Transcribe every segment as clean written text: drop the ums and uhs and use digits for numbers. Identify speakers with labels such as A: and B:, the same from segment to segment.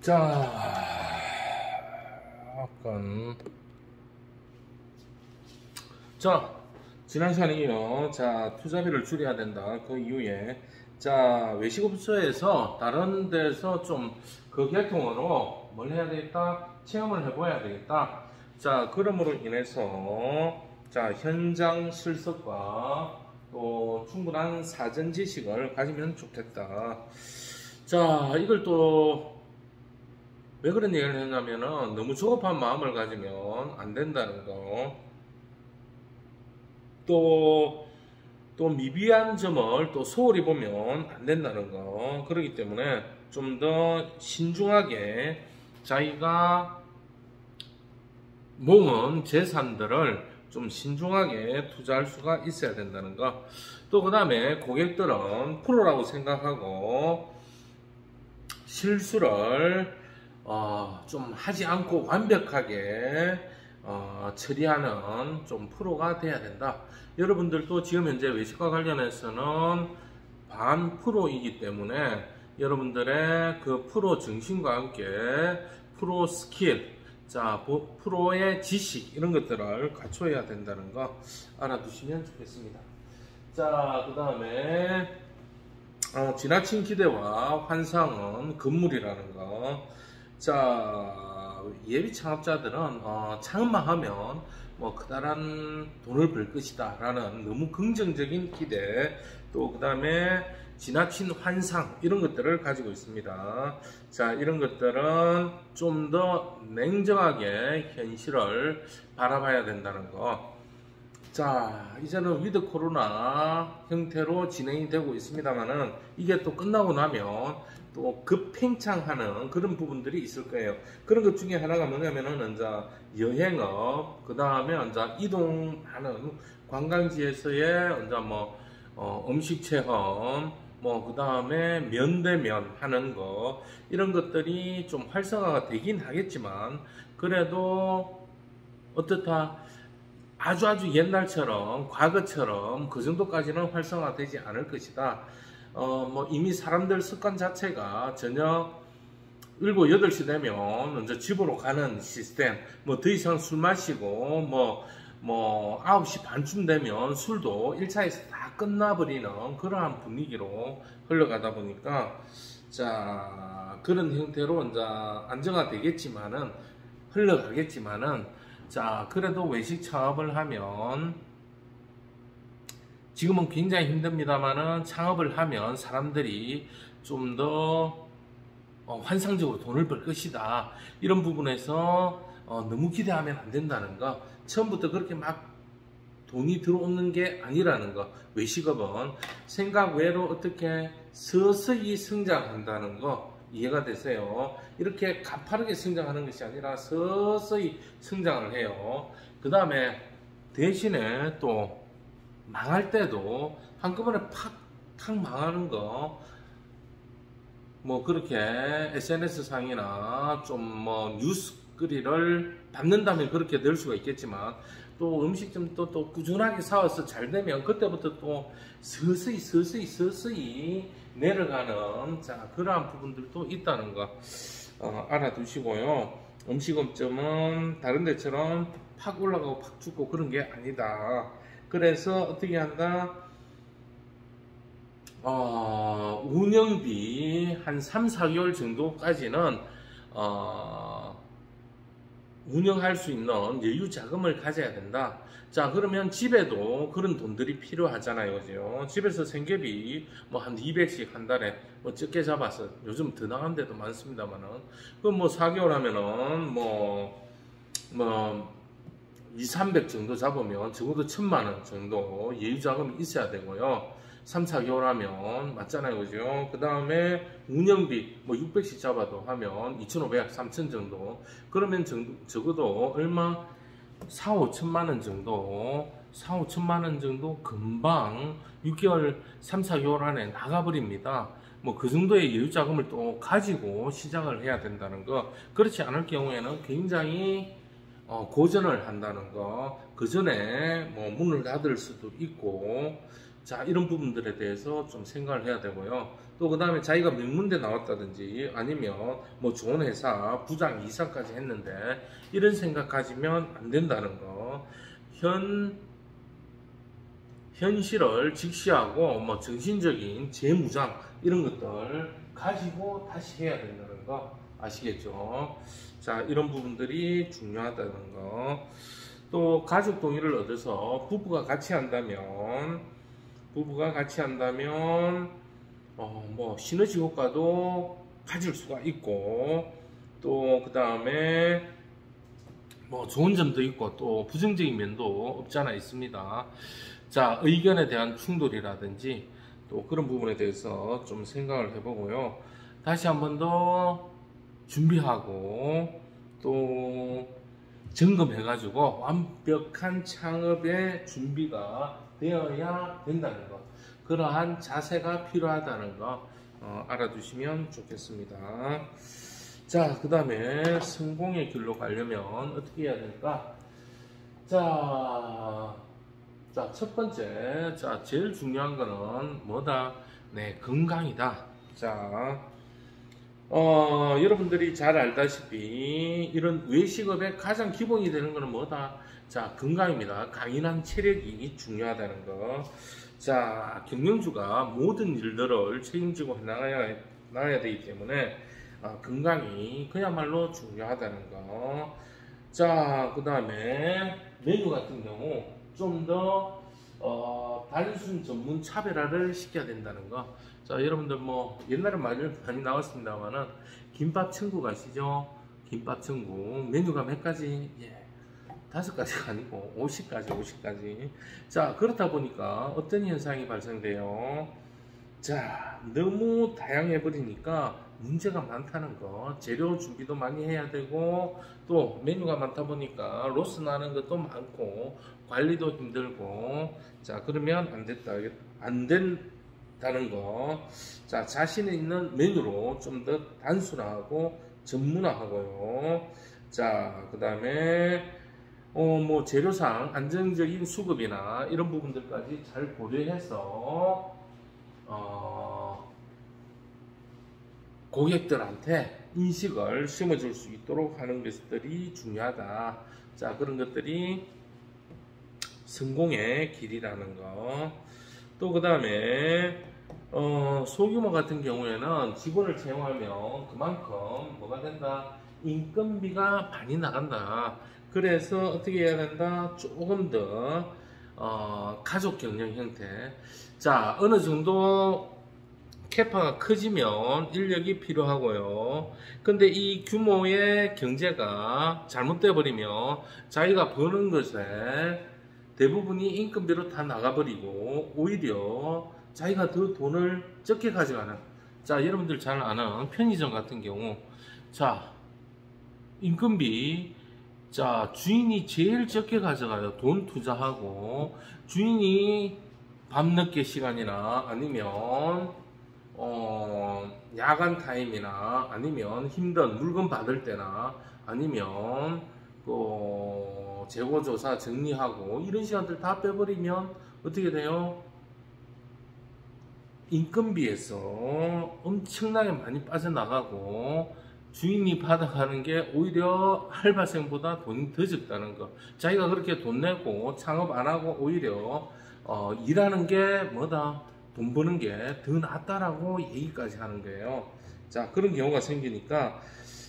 A: 자, 약간 자, 지난 시간에 이어 투자비를 줄여야 된다. 그 이후에 외식업소에서 다른 데서 좀 그 계통으로 뭘 해야 되겠다? 체험을 해봐야 되겠다. 그러므로 인해서 현장 실습과 또 충분한 사전 지식을 가지면 좋겠다. 이걸 또 왜 그런 얘기를 했냐면은 너무 조급한 마음을 가지면 안 된다는 거. 또 미비한 점을 또 소홀히 보면 안 된다는 거. 그렇기 때문에 좀 더 신중하게 자기가 모은 재산들을 좀 신중하게 투자할 수가 있어야 된다는 거. 또 그 다음에 고객들은 프로라고 생각하고 실수를 좀 하지 않고 완벽하게 처리하는 좀 프로가 돼야 된다. 여러분들도 지금 현재 외식과 관련해서는 반 프로이기 때문에 여러분들의 그 프로 정신과 함께 프로 스킬, 프로의 지식 이런 것들을 갖춰야 된다는 거 알아두시면 좋겠습니다. 그 다음에 지나친 기대와 환상은 금물이라는 거. 예비 창업자들은 창업만 하면 뭐 그다란 돈을 벌 것이다 라는 너무 긍정적인 기대, 또 그 다음에 지나친 환상 이런 것들을 가지고 있습니다. 이런 것들은 좀 더 냉정하게 현실을 바라봐야 된다는 거. 이제는 위드 코로나 형태로 진행이 되고 있습니다만은 이게 또 끝나고 나면 또 급팽창하는 그런 부분들이 있을 거예요. 그런 것 중에 하나가 뭐냐면은 여행업, 그 다음에 이동하는 관광지에서의 음식 체험, 그 다음에 면대면 하는 거, 이런 것들이 좀 활성화가 되긴 하겠지만 그래도 어떻다, 아주 옛날처럼 과거처럼 그 정도까지는 활성화되지 않을 것이다. 이미 사람들 습관 자체가 저녁 7, 8시 되면 이제 집으로 가는 시스템, 더 이상 술 마시고 9시 반쯤 되면 술도 1차에서 다 끝나버리는 그러한 분위기로 흘러가다 보니까 그런 형태로 이제 안정화되겠지만은 흘러가겠지만은 그래도 외식 창업을 하면 지금은 굉장히 힘듭니다만은 창업을 하면 사람들이 좀 더 환상적으로 돈을 벌 것이다. 이런 부분에서 너무 기대하면 안 된다는 거. 처음부터 그렇게 막 돈이 들어오는 게 아니라는 거. 외식업은 생각 외로 어떻게 서서히 성장한다는 거 이해가 되세요? 이렇게 가파르게 성장하는 것이 아니라 서서히 성장을 해요. 그 다음에 대신에 또 망할 때도 한꺼번에 팍 망하는 거, 그렇게 SNS 상이나 뉴스 거리를 받는다면 그렇게 될 수가 있겠지만, 또 음식점도 또 꾸준하게 사와서 잘 되면 그때부터 또 서서히 내려가는 그러한 부분들도 있다는 거 알아두시고요. 음식점은 다른 데처럼 팍 올라가고 팍 죽고 그런 게 아니다. 그래서 어떻게 한다? 운영비 한 3, 4개월 정도까지는 운영할 수 있는 여유 자금을 가져야 된다. 그러면 집에도 그런 돈들이 필요하잖아요. 그죠? 집에서 생계비 한 200씩 한 달에 적게 잡아서, 요즘 더 나간 데도 많습니다만은, 그럼 4개월 하면은 2, 300 정도 잡으면 적어도 1000만원 정도 여유 자금이 있어야 되고요. 3, 4개월 하면 맞잖아요. 그죠? 그 다음에 운영비 600씩 잡아도 하면 2,500, 3,000 정도. 그러면 적어도 얼마? 4, 5천만원 정도. 4, 5천만원 정도 금방 6개월, 3, 4개월 안에 나가버립니다. 그 정도의 여유 자금을 또 가지고 시작을 해야 된다는 거. 그렇지 않을 경우에는 굉장히 고전을 한다는 거. 그 전에 문을 닫을 수도 있고, 이런 부분들에 대해서 좀 생각을 해야 되고요. 또 그 다음에 자기가 명문대 나왔다든지 아니면 뭐 좋은 회사 부장 이사까지 했는데 이런 생각 가지면 안 된다는 거. 현실을 직시하고 뭐 정신적인 재무장 이런 것들 가지고 다시 해야 된다는 거 아시겠죠? 자, 이런 부분들이 중요하다는 거. 또 가족 동의를 얻어서 부부가 같이 한다면 뭐 시너지 효과도 가질 수가 있고, 또 그 다음에 뭐 좋은 점도 있고 또 부정적인 면도 없지 않아 있습니다. 자, 의견에 대한 충돌이라든지 또 그런 부분에 대해서 좀 생각을 해보고요. 다시 한 번 더 준비하고 또 점검해가지고 완벽한 창업의 준비가 되어야 된다는 것, 그러한 자세가 필요하다는 거 알아두시면 좋겠습니다. 자, 그 다음에 성공의 길로 가려면 어떻게 해야 될까? 자, 첫 번째, 제일 중요한 거는 뭐다? 네, 건강이다. 자, 여러분들이 잘 알다시피 이런 외식업의 가장 기본이 되는 거는 뭐다? 자, 건강입니다. 강인한 체력이 중요하다는 거. 자, 경영주가 모든 일들을 책임지고 나가야 되기 때문에 건강이 그야말로 중요하다는 거. 자, 그 다음에 메뉴 같은 경우 좀 더 단순 전문 차별화를 시켜야 된다는 거. 자, 여러분들 뭐 옛날에 많이 나왔습니다만은 김밥 천국 아시죠? 김밥 천국 메뉴가 몇 가지? 예, 5가지가 아니고 50가지. 자, 그렇다 보니까 어떤 현상이 발생돼요? 자, 너무 다양해 버리니까 문제가 많다는 거. 재료 준비도 많이 해야 되고 또 메뉴가 많다 보니까 로스 나는 것도 많고 관리도 힘들고. 자, 그러면 안 된다는 거. 자, 자신 있는 메뉴로 좀 더 단순화하고 전문화하고요. 자, 그 다음에 뭐 재료상 안정적인 수급이나 이런 부분들까지 잘 고려해서 고객들한테 인식을 심어줄 수 있도록 하는 것들이 중요하다. 자, 그런 것들이 성공의 길이라는 거. 또 그 다음에 소규모 같은 경우에는 직원을 채용하면 그만큼 뭐가 된다? 인건비가 많이 나간다. 그래서 어떻게 해야 된다? 조금 더 가족 경영 형태. 자, 어느 정도 캐파가 커지면 인력이 필요하고요. 근데 이 규모의 경제가 잘못돼 버리면 자기가 버는 것에 대부분이 인건비로 다 나가버리고 오히려 자기가 더 돈을 적게 가져가는. 자, 여러분들 잘 아는 편의점 같은 경우, 자, 인건비, 자, 주인이 제일 적게 가져가요. 돈 투자하고 주인이 밤늦게 시간이나 아니면 야간 타임이나 아니면 힘든 물건 받을 때나 아니면 재고조사 정리하고 이런 시간들 다 빼버리면 어떻게 돼요? 인건비에서 엄청나게 많이 빠져나가고 주인이 받아가는 게 오히려 알바생보다 돈이 더 적다는 거. 자기가 그렇게 돈 내고 창업 안 하고 오히려 일하는 게 뭐다? 돈 버는 게 더 낫다라고 얘기까지 하는 거예요. 자, 그런 경우가 생기니까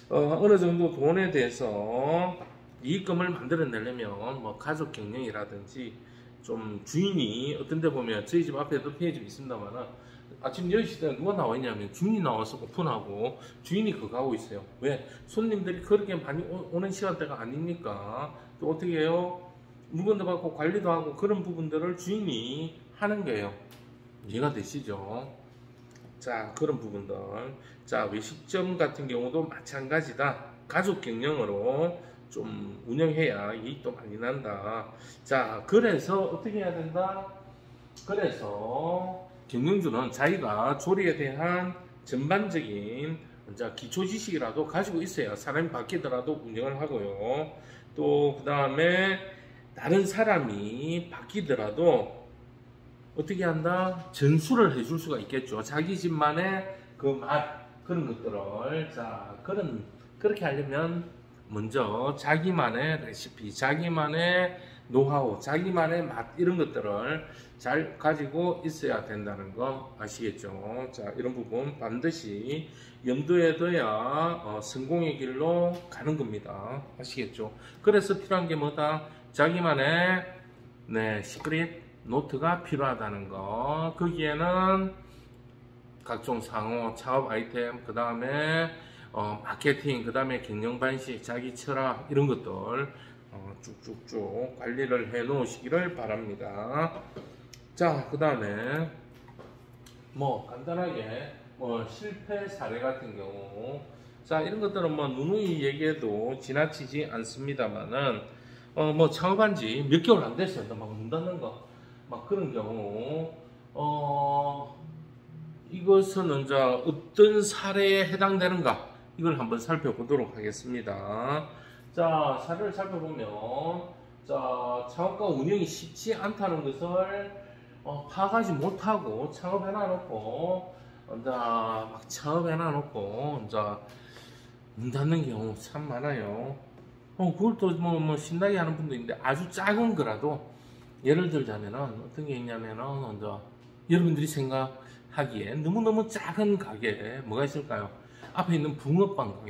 A: 어느 정도 돈에 대해서 이익금을 만들어내려면 뭐 가족 경영이라든지 좀 주인이 어떤 데 보면 저희 집 앞에도 편의점 있습니다만은 아침 10시 때 누가 나와 있냐면 주인이 나와서 오픈하고 주인이 그거 하고 있어요. 왜? 손님들이 그렇게 많이 오는 시간대가 아니니까. 또 어떻게 해요? 물건도 받고 관리도 하고 그런 부분들을 주인이 하는 거예요. 이해가 되시죠? 자, 그런 부분들. 자, 외식점 같은 경우도 마찬가지다. 가족 경영으로 좀 운영해야 이익도 많이 난다. 자, 그래서 어떻게 해야 된다? 그래서 경영주는 자기가 조리에 대한 전반적인 기초 지식이라도 가지고 있어야 사람이 바뀌더라도 운영을 하고요. 또 그 다음에 다른 사람이 바뀌더라도 어떻게 한다? 전수를 해줄 수가 있겠죠. 자기 집만의 그 맛, 그런 것들을. 자, 그렇게 하려면 먼저 자기만의 레시피, 자기만의 노하우, 자기만의 맛, 이런 것들을 잘 가지고 있어야 된다는 거 아시겠죠? 자, 이런 부분 반드시 염두에 둬야 성공의 길로 가는 겁니다. 아시겠죠? 그래서 필요한 게 뭐다? 자기만의 시크릿 노트가 필요하다는 거. 거기에는 각종 상호, 창업 아이템, 그 다음에 마케팅, 그 다음에 경영 방식, 자기 철학, 이런 것들 쭉쭉쭉 관리를 해 놓으시기를 바랍니다. 자, 그 다음에 간단하게 실패 사례 같은 경우, 자, 이런 것들은 누누이 얘기해도 지나치지 않습니다만은 창업한 지 몇 개월 안 됐어요. 막 문 닫는 거, 막 그런 경우, 이것은 이제 어떤 사례에 해당되는가, 이걸 한번 살펴보도록 하겠습니다. 자, 사례를 살펴보면, 자, 창업과 운영이 쉽지 않다는 것을 파악하지 못하고 창업해놔놓고, 막 창업해놔놓고, 문 닫는 경우 참 많아요. 그걸 또 신나게 하는 분도 있는데, 아주 작은 거라도, 예를 들자면은, 어떤 게 있냐면은, 여러분들이 생각하기에 너무너무 작은 가게에 뭐가 있을까요? 앞에 있는 붕어빵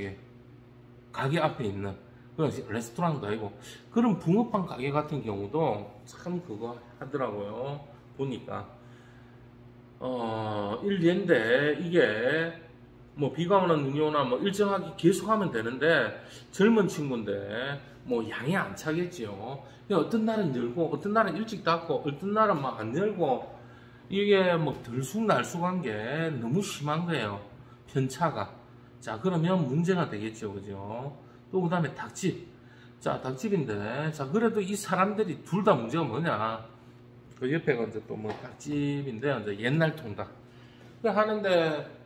A: 가게 앞에 있는, 레스토랑도 아니고, 그런 붕어빵 가게 같은 경우도 참 그거 하더라고요. 보니까. 일례인데, 이게, 비가 오나 눈이 오나 일정하게 계속하면 되는데, 젊은 친구인데, 양이 안 차겠지요. 어떤 날은 열고, 어떤 날은 일찍 닫고, 어떤 날은 막 안 열고, 이게 들쑥날쑥한 게 너무 심한 거예요. 편차가. 자, 그러면 문제가 되겠죠. 그죠? 또 그 다음에 닭집. 자, 닭집인데, 자, 그래도 이 사람들이 둘 다 문제가 뭐냐. 그 옆에가 이제 또 닭집인데, 이제 옛날 통닭. 하는데,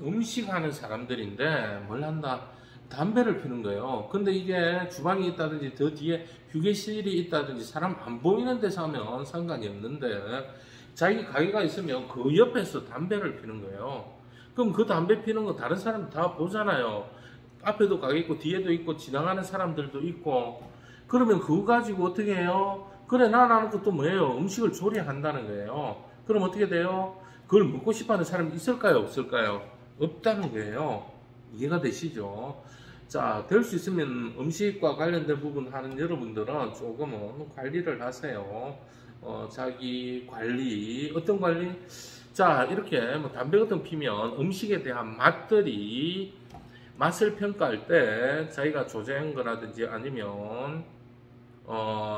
A: 음식 하는 사람들인데, 뭘 한다? 담배를 피는 거예요. 근데 이게 주방이 있다든지, 더 뒤에 휴게실이 있다든지, 사람 안 보이는 데서 하면 상관이 없는데, 자기 가게가 있으면 그 옆에서 담배를 피는 거예요. 그럼 그 담배 피는 거 다른 사람 다 보잖아요. 앞에도 가게 있고 뒤에도 있고 지나가는 사람들도 있고. 그러면 그거 가지고 어떻게 해요? 그래, 나라는 것도 뭐예요? 음식을 조리한다는 거예요. 그럼 어떻게 돼요? 그걸 먹고 싶어하는 사람이 있을까요? 없을까요? 없다는 거예요. 이해가 되시죠? 자, 될 수 있으면 음식과 관련된 부분 하는 여러분들은 조금은 관리를 하세요. 자기 관리, 어떤 관리? 자, 이렇게 담배 같은 거 피면 음식에 대한 맛을 평가할 때 자기가 조제한 거라든지 아니면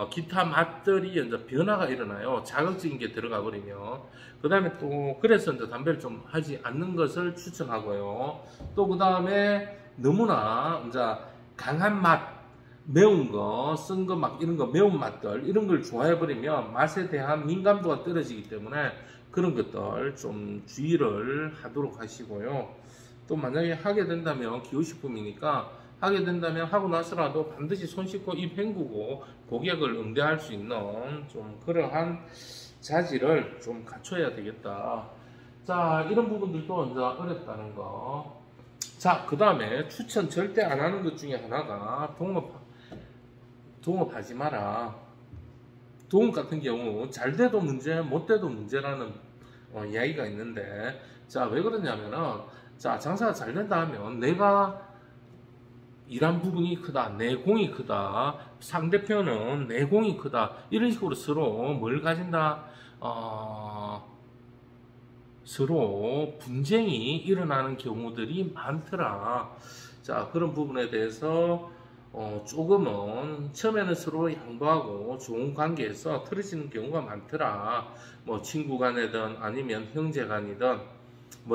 A: 기타 맛들이 이제 변화가 일어나요. 자극적인 게 들어가 버리면. 그 다음에 또 그래서 이제 담배를 좀 하지 않는 것을 추천하고요. 또 그 다음에 너무나 이제 강한 맛, 매운 거, 쓴 거 막 이런 거, 매운 맛들, 이런 걸 좋아해버리면 맛에 대한 민감도가 떨어지기 때문에 그런 것들 좀 주의를 하도록 하시고요. 또 만약에 하게 된다면 기호식품이니까 하게 된다면 하고 나서라도 반드시 손 씻고 입 헹구고 고객을 응대할 수 있는 좀 그러한 자질을 좀 갖춰야 되겠다. 자, 이런 부분들도 이제 어렵다는 거. 자, 그 다음에 추천 절대 안 하는 것 중에 하나가 동업하지 마라. 동업 같은 경우 잘 돼도 문제, 못 돼도 문제라는 이야기가 있는데, 자, 왜 그러냐면은, 자, 장사가 잘 된다 하면 내가 일한 부분이 크다, 내 공이 크다, 상대편은 내 공이 크다, 이런 식으로 서로 뭘 가진다? 서로 분쟁이 일어나는 경우들이 많더라. 자, 그런 부분에 대해서 조금은 처음에는 서로 양보하고 좋은 관계에서 틀어지는 경우가 많더라. 친구 간이든 아니면 형제 간이든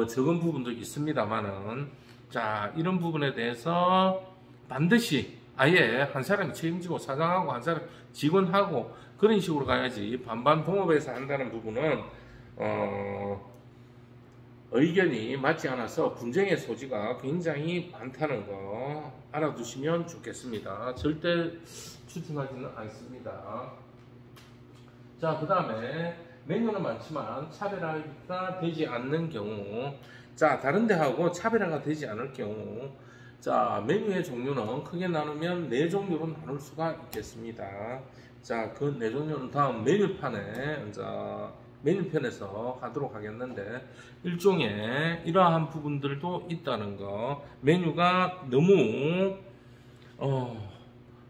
A: 적은 부분도 있습니다만은, 자, 이런 부분에 대해서 반드시 아예 한 사람이 책임지고 사장하고 한 사람 직원하고 그런 식으로 가야지, 반반 동업해서 한다는 부분은 의견이 맞지 않아서 분쟁의 소지가 굉장히 많다는 거 알아두시면 좋겠습니다. 절대 추천하지는 않습니다. 자, 그 다음에 메뉴는 많지만 차별화가 되지 않는 경우, 자, 다른 데하고 차별화가 되지 않을 경우, 자, 메뉴의 종류는 크게 나누면 4종류로 나눌 수가 있겠습니다. 자, 그 4종류는 다음 메뉴판에, 자, 메뉴편에서 하도록 하겠는데, 일종의 이러한 부분들도 있다는 거. 메뉴가 너무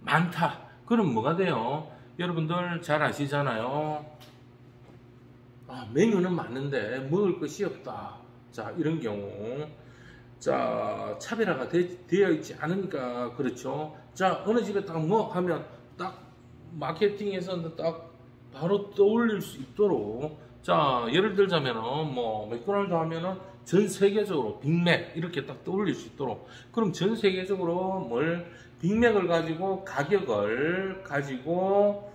A: 많다. 그럼 뭐가 돼요? 여러분들 잘 아시잖아요. 메뉴는 많은데 먹을 것이 없다. 자, 이런 경우. 자, 차별화가 되어 있지 않으니까 그렇죠. 자, 어느 집에 딱 뭐 하면 딱 마케팅에서 딱 바로 떠올릴 수 있도록, 자, 예를 들자면은 뭐 맥도날드 하면은 전 세계적으로 빅맥 이렇게 딱 떠올릴 수 있도록, 그럼 전 세계적으로 빅맥을 가지고 가격을 가지고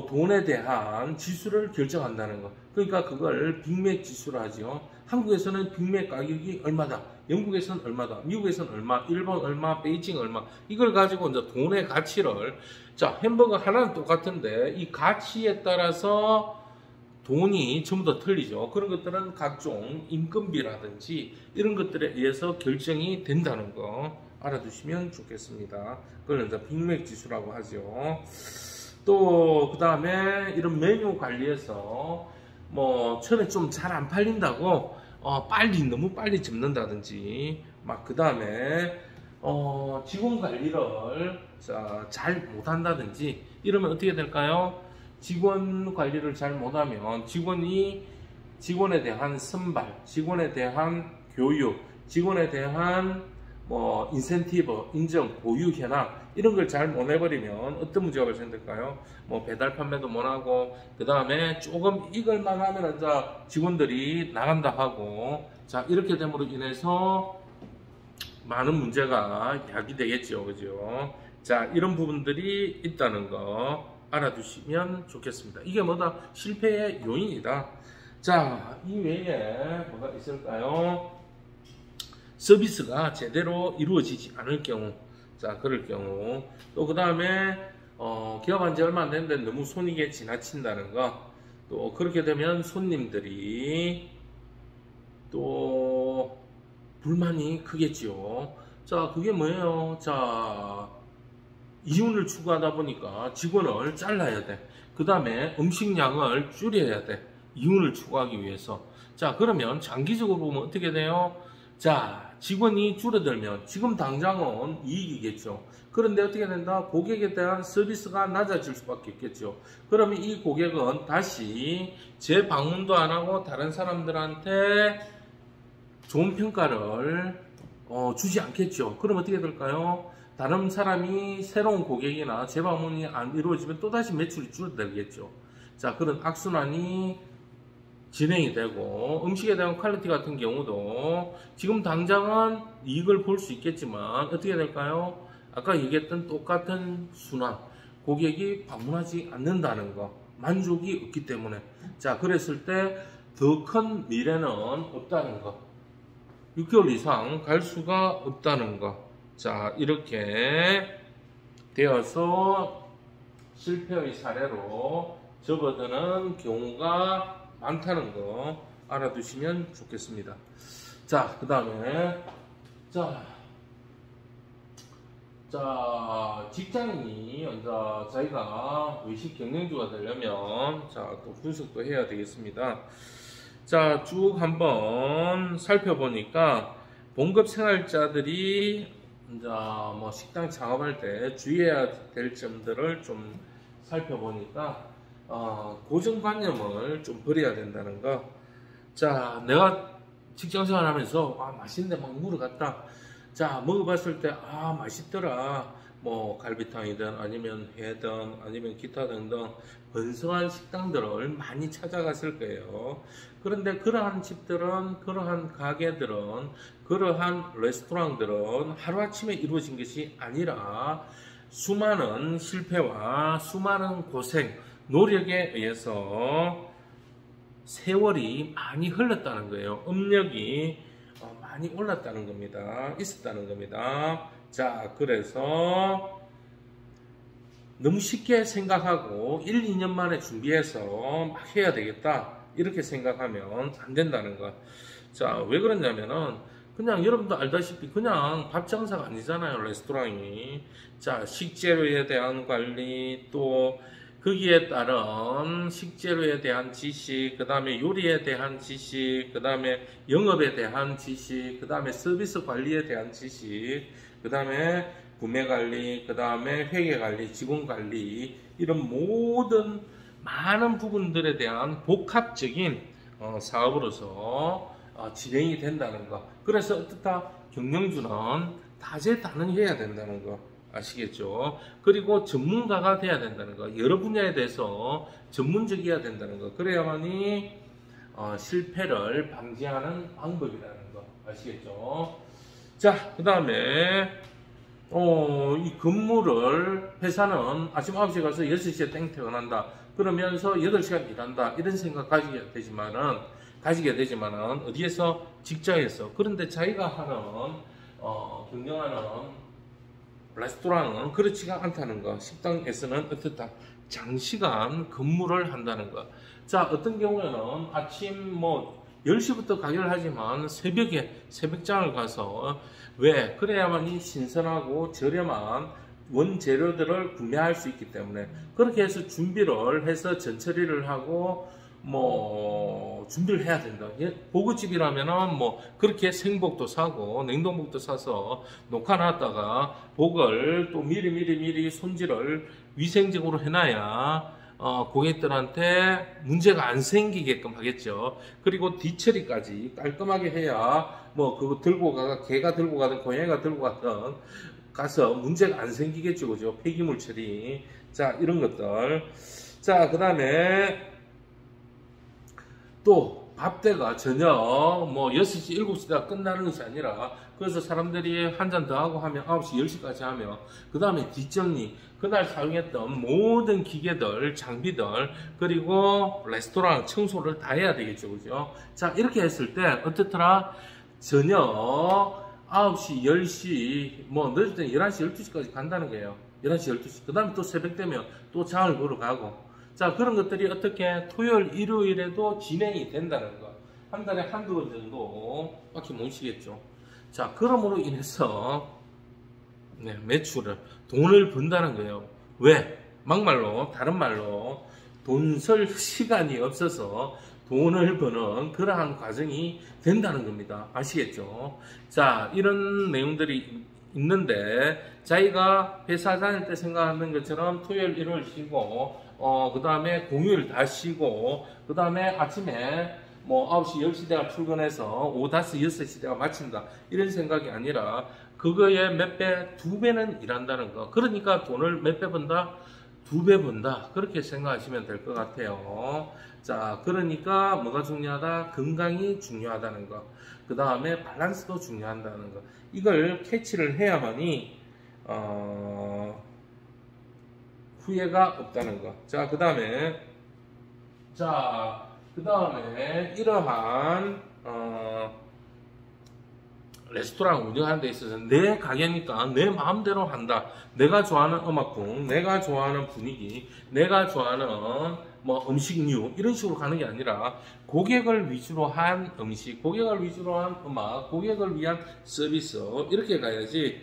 A: 돈에 대한 지수를 결정한다는 거. 그러니까 그걸 빅맥 지수로 하죠. 한국에서는 빅맥 가격이 얼마다, 영국에서는 얼마다, 미국에서는 얼마, 일본 얼마, 베이징 얼마, 이걸 가지고 이제 돈의 가치를, 자, 햄버거 하나는 똑같은데 이 가치에 따라서 돈이 전부 다 틀리죠. 그런 것들은 각종 인건비라든지 이런 것들에 의해서 결정이 된다는 거 알아두시면 좋겠습니다. 그걸 이제 빅맥 지수라고 하죠. 또 그 다음에 이런 메뉴 관리에서 뭐 처음에 좀 잘 안 팔린다고 너무 빨리 접는다든지, 막 그 다음에 직원 관리를 잘 못한다든지 이러면 어떻게 될까요? 직원 관리를 잘 못하면 직원에 대한 선발, 직원에 대한 교육, 직원에 대한 뭐 인센티브, 인정, 보유 현황 이런 걸 잘 못 해버리면 어떤 문제가 발생될까요? 뭐 배달 판매도 못하고, 그 다음에 조금 이걸만 하면 이제 직원들이 나간다 하고, 자, 이렇게 됨으로 인해서 많은 문제가 야기되겠죠. 그죠? 자, 이런 부분들이 있다는 거 알아두시면 좋겠습니다. 이게 뭐다? 실패의 요인이다. 자, 이 외에 뭐가 있을까요? 서비스가 제대로 이루어지지 않을 경우, 자, 그럴 경우, 또 그 다음에 개업한 지 얼마 안 됐는데 너무 손익에 지나친다는 거, 또 그렇게 되면 손님들이 또 불만이 크겠지요. 자, 그게 뭐예요? 자, 이윤을 추구하다 보니까 직원을 잘라야 돼. 그 다음에 음식량을 줄여야 돼. 이윤을 추구하기 위해서. 자, 그러면 장기적으로 보면 어떻게 돼요? 자, 직원이 줄어들면 지금 당장은 이익이겠죠. 그런데 어떻게 된다? 고객에 대한 서비스가 낮아질 수밖에 없겠죠. 그러면 이 고객은 다시 재방문도 안 하고 다른 사람들한테 좋은 평가를 주지 않겠죠. 그럼 어떻게 될까요? 다른 사람이 새로운 고객이나 재방문이 안 이루어지면 또다시 매출이 줄어들겠죠. 자, 그런 악순환이 진행이 되고, 음식에 대한 퀄리티 같은 경우도 지금 당장은 이익을 볼 수 있겠지만 어떻게 될까요? 아까 얘기했던 똑같은 순환, 고객이 방문하지 않는다는 거, 만족이 없기 때문에, 자, 그랬을 때 더 큰 미래는 없다는 거, 6개월 이상 갈 수가 없다는 거. 자, 이렇게 되어서 실패의 사례로 접어드는 경우가 많다는 거 알아두시면 좋겠습니다. 자, 그 다음에 자, 직장인이 이제 자기가 외식 경영주가 되려면 또 분석도 해야 되겠습니다. 자, 쭉 한번 살펴보니까 봉급 생활자들이 이제 뭐 식당 창업할 때 주의해야 될 점들을 좀 살펴보니까 고정관념을 좀 버려야 된다는 거. 자, 내가 직장생활 하면서 맛있는데 막 물어갔다. 자, 먹어봤을 때 맛있더라. 뭐 갈비탕이든 아니면 회든 아니면 기타 등등 번성한 식당들을 많이 찾아갔을 거예요. 그런데 그러한 집들은, 그러한 가게들은, 그러한 레스토랑들은 하루아침에 이루어진 것이 아니라 수많은 실패와 수많은 고생, 노력에 의해서 세월이 많이 흘렀다는 거예요. 업력이 많이 올랐다는 겁니다. 있었다는 겁니다. 자, 그래서 너무 쉽게 생각하고 1, 2년 만에 준비해서 막 해야 되겠다 이렇게 생각하면 안 된다는 거. 자, 왜 그러냐면은 그냥 여러분도 알다시피 그냥 밥 장사가 아니잖아요, 레스토랑이. 자, 식재료에 대한 관리, 또 거기에 따른 식재료에 대한 지식, 그 다음에 요리에 대한 지식, 그 다음에 영업에 대한 지식, 그 다음에 서비스 관리에 대한 지식, 그 다음에 구매 관리, 그 다음에 회계 관리, 직원 관리, 이런 모든 많은 부분들에 대한 복합적인 사업으로서 진행이 된다는 거. 그래서 어떻다? 경영주는 다재다능해야 된다는 거. 아시겠죠? 그리고 전문가가 돼야 된다는 거. 여러 분야에 대해서 전문적이어야 된다는 거. 그래야만이 실패를 방지하는 방법이라는 거. 아시겠죠? 자, 그 다음에 이 근무를 회사는 아침 9시에 가서 6시에 땡 퇴근한다. 그러면서 8시간 일한다. 이런 생각 가지게 되지만은 어디에서? 직장에서. 그런데 자기가 하는 경영하는 레스토랑은 그렇지가 않다는 거. 식당에서는 어떻다? 장시간 근무를 한다는 거. 자, 어떤 경우에는 아침 10시부터 가게를 하지만 새벽에 새벽장을 가서 왜? 그래야만이 신선하고 저렴한 원재료들을 구매할 수 있기 때문에 그렇게 해서 준비를 해서 전처리를 하고 준비를 해야 된다. 보그집이라면은 그렇게 생복도 사고 냉동복도 사서 녹아놨다가 복을 또 미리 손질을 위생적으로 해놔야 고객들한테 문제가 안 생기게끔 하겠죠. 그리고 뒤처리까지 깔끔하게 해야 그거 들고 개가 들고 가든 고양이가 들고 가든 가서 문제가 안 생기겠죠. 그죠? 폐기물 처리. 자, 이런 것들. 자, 그 다음에 또 밥때가 저녁 6시, 7시가 끝나는 것이 아니라 그래서 사람들이 한 잔 더 하고 하면 9시, 10시까지 하며 그 다음에 뒷정리, 그날 사용했던 모든 기계들, 장비들, 그리고 레스토랑 청소를 다 해야 되겠죠. 그죠? 자, 이렇게 했을 때 어떻더라? 저녁 9시, 10시, 늦을 때는 11시, 12시까지 간다는 거예요. 11시, 12시. 그 다음에 또 새벽 되면 또 장을 보러 가고. 자, 그런 것들이 어떻게 토요일, 일요일에도 진행이 된다는 거. 한 달에 한두 번 정도 밖에 못 쉬겠죠. 자, 그럼으로 인해서 매출을, 돈을 번다는 거예요. 왜? 막말로, 다른 말로 돈 쓸 시간이 없어서 돈을 버는 그러한 과정이 된다는 겁니다. 아시겠죠? 자, 이런 내용들이 있는데 자기가 회사 다닐 때 생각하는 것처럼 토요일, 일요일 쉬고 그 다음에 공휴일 다 쉬고 그 다음에 아침에 9시, 10시 대가 출근해서 오후 5, 6시 대가 마친다. 이런 생각이 아니라 그거에 몇 배, 2배는 일한다는 거. 그러니까 돈을 몇 배 번다? 2배 번다. 그렇게 생각하시면 될 것 같아요. 자, 그러니까 뭐가 중요하다? 건강이 중요하다는 거. 그 다음에 밸런스도 중요하다는 거. 이걸 캐치를 해야만이 후회가 없다는 거. 자, 그 다음에 이러한 레스토랑 운영하는 데 있어서 내 가게니까 내 마음대로 한다. 내가 좋아하는 음악풍, 내가 좋아하는 분위기, 내가 좋아하는 음식류 이런 식으로 가는 게 아니라 고객을 위주로 한 음식, 고객을 위주로 한 음악, 고객을 위한 서비스 이렇게 가야지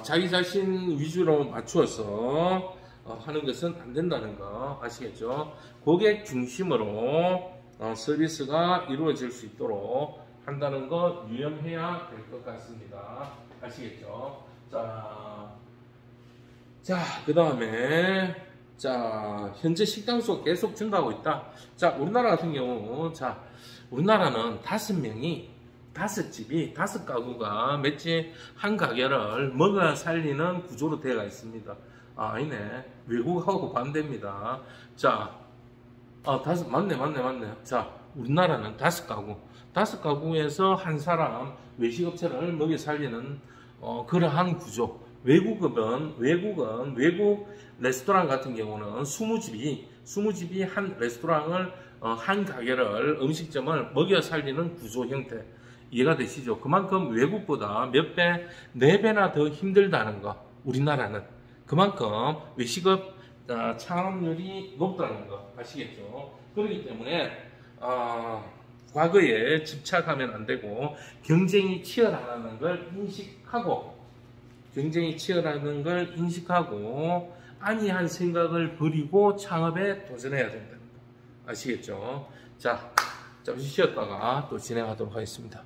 A: 자기 자신 위주로 맞추어서 하는 것은 안 된다는 거 아시겠죠? 고객 중심으로 서비스가 이루어질 수 있도록 한다는 거 유념해야 될 것 같습니다. 아시겠죠? 자, 그 다음에 현재 식당 수 계속 증가하고 있다. 자, 우리나라 같은 경우 우리나라는 5명이 5집이 5가구가 매치 한 가게를 먹어 살리는 구조로 되어 있습니다. 아니네. 외국하고 반대입니다. 자, 맞네. 자, 우리나라는 5가구에서 한 사람 외식업체를 먹여 살리는 그러한 구조. 외국은 외국 레스토랑 같은 경우는 20집이 한 레스토랑을 한 가게를 음식점을 먹여 살리는 구조 형태. 이해가 되시죠? 그만큼 외국보다 몇 배, 4배나 더 힘들다는 거. 우리나라는 그만큼 외식업 창업률이 높다는 거 아시겠죠? 그렇기 때문에 과거에 집착하면 안 되고 경쟁이 치열하다는 걸 인식하고 안이한 생각을 버리고 창업에 도전해야 된다는 거 아시겠죠? 자, 잠시 쉬었다가 또 진행하도록 하겠습니다.